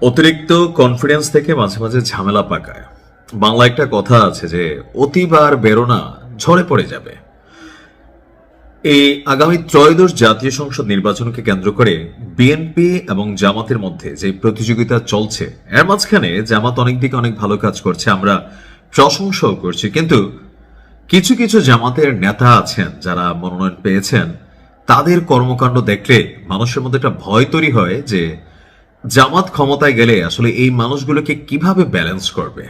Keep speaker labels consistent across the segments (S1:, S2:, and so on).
S1: অতিরিক্ত কনফিডেন্স থেকে মাঝে মাঝে ঝামেলা পাকায়। বাংলা একটা কথা আছে যে অতিবার বেরোনা ঝরে পড়ে যাবে। এই আগামী ত্রয়োদশ জাতীয় সংসদ নির্বাচনকে কেন্দ্র করে বিএনপি এবং জামাতের মধ্যে যে প্রতিযোগিতা চলছে, এর মাঝখানে জামাত অনেক দিকে অনেক ভালো কাজ করছে, আমরা প্রশংসাও করছি। কিন্তু কিছু কিছু জামাতের নেতা আছেন যারা মনোনয়ন পেয়েছেন, তাদের কর্মকাণ্ড দেখলে মানুষের মধ্যে একটা ভয় তৈরি হয় যে জামাত ক্ষমতায় গেলে আসলে এই মানুষগুলোকে কিভাবে ব্যালেন্স করবে।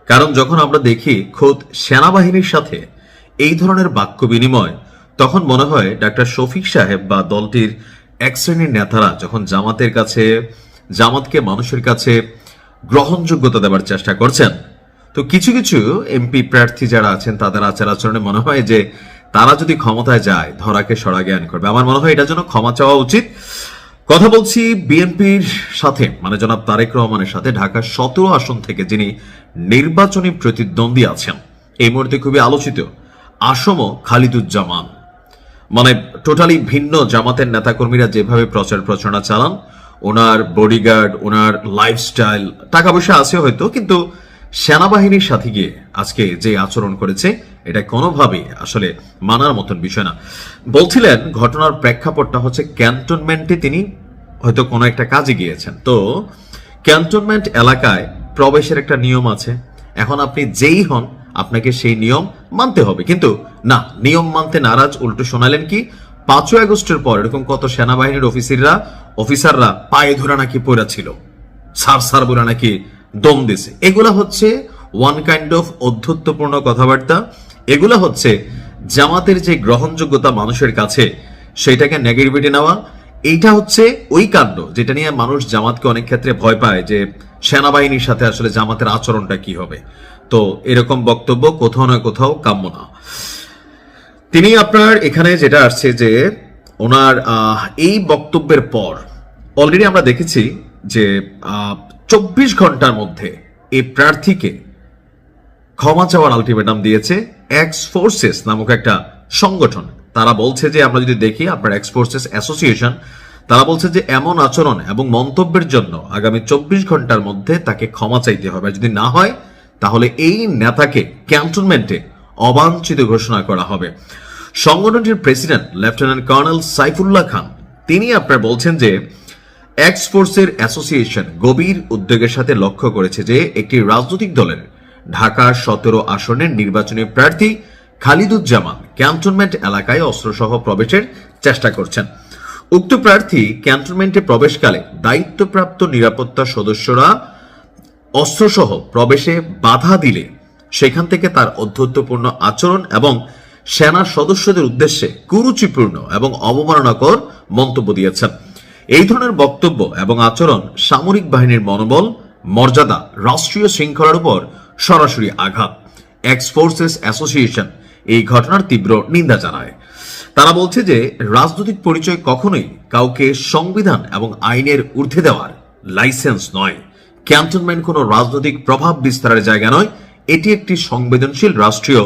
S1: কারণ যখন আমরা দেখি খোদ সেনাবাহিনীর সাথে এই ধরনের বাক্য বিনিময়, তখন মনে হয় ডাক্তার শফিক সাহেব বা দলটির এক শ্রেণীর নেতারা যখন জামাতকে মানুষের কাছে গ্রহণযোগ্যতা দেওয়ার চেষ্টা করছেন, তো কিছু কিছু এমপি প্রার্থী যারা আছেন তাদের আচার আচরণে মনে হয় যে তারা যদি ক্ষমতায় যায় ধরাকে সরা জ্ঞান করবে। আমার মনে হয় এটার জন্য ক্ষমা চাওয়া উচিত। কথা বলছি বিএনপির সাথে, মানে জনাব তারেক রহমানের সাথে ঢাকা 17 আসন থেকে যিনি নির্বাচনী প্রতিদ্বন্দ্বী আছেন, এই মুহূর্তে খুবই আলোচিত আসম খালিদুজ্জামান। মানে টোটালি ভিন্ন জামাতের নেতাকর্মীরা যেভাবে প্রচার প্রচারণা চালান, ওনার বডিগার্ড, ওনার লাইফস্টাইল, টাকা পয়সা আছে হয়তো, কিন্তু সেনাবাহিনীর সাথে গিয়ে আজকে যে আচরণ করেছে এটা কোনোভাবেই আসলে মানার মতন বিষয় না। বলছিলেন ঘটনার প্রেক্ষাপটটা হচ্ছে ক্যান্টনমেন্টে তিনি হয়তো কোনো একটা কাজে গিয়েছেন, তো ক্যান্টনমেন্ট এলাকায় প্রবেশের একটা নিয়ম আছে। এখন আপনি যেই হন আপনাকে সেই নিয়ম মানতে হবে, কিন্তু না, নিয়ম মানতে নারাজ। উল্টো শোনালেন কি 5 আগস্টের পর এরকম কত সেনাবাহিনীর অফিসাররা পায়ে ধরে নাকি পড়া ছিল, সার বলে নাকি দম দিছে। এগুলা হচ্ছে ওয়ান কাইন্ড অফ অধ্যত্বপূর্ণ কথাবার্তা। এগুলা হচ্ছে জামাতের যে গ্রহণযোগ্যতা মানুষের কাছে, সেটাকে নেগেটিভিটি নেওয়া। এইটা হচ্ছে ওই কাণ্ড যেটা নিয়ে মানুষ জামাতকে অনেক ক্ষেত্রে ভয় পায় যে সেনাবাহিনীর সাথে আসলে জামাতের আচরণটা কি হবে। তো এরকম বক্তব্য কোথাও না কোথাও কাম্য না। তিনি আপনার এখানে যেটা আসছে যে ওনার এই বক্তব্যের পর অলরেডি আমরা দেখেছি যে 24 ঘন্টার মধ্যে এই প্রার্থীকে ক্ষমা চাওয়ার আলটিমেটাম দিয়েছে এক্স ফোর্সেস নামক একটা সংগঠন। তারা বলছে যে আমরা যদি দেখি আপনার এক্স ফোর্সেস অ্যাসোসিয়েশন, তারা বলছে যে এমন আচরণ এবং মন্তব্যের জন্য আগামী 24 ঘন্টার মধ্যে তাকে ক্ষমা চাইতে হবে। যদি না হয় তাহলে এই নেতাকে ক্যান্টনমেন্টে অবাঞ্ছিত ঘোষণা করা হবে। সংগঠনটির প্রেসিডেন্ট লেফটেন্যান্ট কর্নেল সাইফুল্লাহ খান তিনি আপনার বলছেন যে এক্স ফোর্সের অ্যাসোসিয়েশন গভীর উদ্বেগের সাথে লক্ষ্য করেছে যে একটি রাজনৈতিক দলের ঢাকার 17 আসনের নির্বাচনী প্রার্থী খালিদুজ্জামান ক্যান্টনমেন্ট এলাকায় অস্ত্রসহ প্রবেশের চেষ্টা করছেন। উক্ত প্রার্থী ক্যান্টনমেন্টে প্রবেশকালে দায়িত্বপ্রাপ্ত নিরাপত্তা সদস্যরা অস্ত্রসহ প্রবেশে বাধা দিলে সেখান থেকে তার অধ্যত্বপূর্ণ আচরণ এবং সেনা সদস্যদের উদ্দেশ্যে কুরুচিপূর্ণ এবং অবমাননাকর মন্তব্য দিয়েছেন। এই ধরনের বক্তব্য এবং আচরণ সামরিক বাহিনীর মনোবল, মর্যাদা, রাষ্ট্রীয় শৃঙ্খলার উপর সরাসরি আঘাত। এক্স ফোর্সেস অ্যাসোসিয়েশন এই ঘটনার তীব্র নিন্দা জানায়। তারা বলছে যে রাজনৈতিক পরিচয় কখনোই কাউকে সংবিধান এবং আইনের ঊর্ধ্বে দেওয়ার লাইসেন্স নয়। ক্যান্টনমেন্ট কোনো রাজনৈতিক প্রভাব বিস্তারের জায়গা নয়, এটি একটি সংবেদনশীল রাষ্ট্রীয়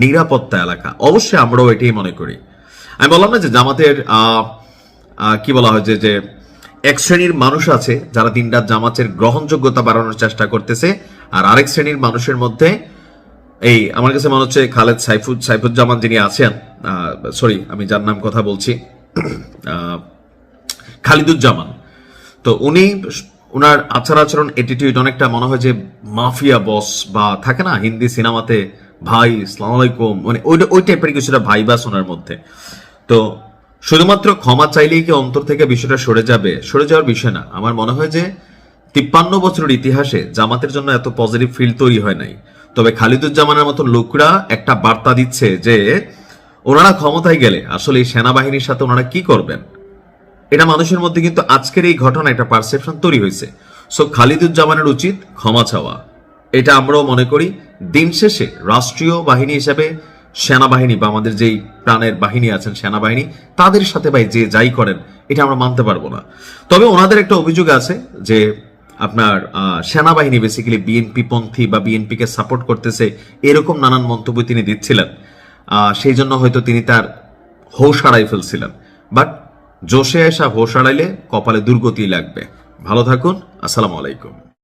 S1: নিরাপত্তা এলাকা। অবশ্যই আমরাও এটাই মনে করি। আমি বললাম না যে জামাতের কি বলা হয় যে এক শ্রেণীর মানুষ আছে যারা দিনরাত জামাতের গ্রহণযোগ্যতা বাড়ানোর চেষ্টা করতেছে, আর আরেক শ্রেণীর মানুষের মধ্যে এই আমার কাছে মনে হচ্ছে খালেদ সাইফুজ্জামান যিনি আছেন, সরি আমি যার নাম কথা বলছি, খালিদুজ্জামান, তো উনি ওনার আচার আচরণ অ্যাটিটিউড অনেকটা মনে হয় যে মাফিয়া বস, বা থাকে না হিন্দি সিনেমাতে ভাই আসসালামু আলাইকুম, মানে ওই টাইপের কিছুটা ভাইবাস ওনার মধ্যে। তো শুধুমাত্র ক্ষমা চাইলেই কি অন্তর থেকে বিষয়টা সরে যাওয়ার বিষয় না। আমার মনে হয় যে 53 বছরের ইতিহাসে জামাতের জন্য এত পজিটিভ ফিল তৈরি হয় নাই। তবে খালিদুজ্জামানের মতো লোকরা একটা বার্তা দিচ্ছে যে ওনারা ক্ষমতায় গেলে আসলে এই সেনাবাহিনীর সাথে ওনারা কি করবেন, এটা মানুষের মধ্যে কিন্তু আজকের এই ঘটনা একটা পারসেপশন তৈরি হয়েছে। সো খালিদুজ্জামানের উচিত ক্ষমা চাওয়া, এটা আমরাও মনে করি। দিন শেষে রাষ্ট্রীয় বাহিনী হিসেবে সেনাবাহিনী বা আমাদের যেই প্রাণের বাহিনী আছেন সেনাবাহিনী, তাদের সাথে ভাই যে যাই করেন এটা আমরা মানতে পারবো না। তবে ওনাদের একটা অভিযোগ আছে যে আপনার সেনাবাহিনী বেসিক্যালি বিএনপি পন্থী বা বিএনপিকে সাপোর্ট করতেছে, এরকম নানান মন্তব্য তিনি দিচ্ছিলেন। সেই জন্য হয়তো তিনি তার হোশ হারাই ফেলছিলেন। বাট জোশে আসা হোশ হারাইলে কপালে দুর্গতি লাগবে। ভালো থাকুন। আসসালামু আলাইকুম।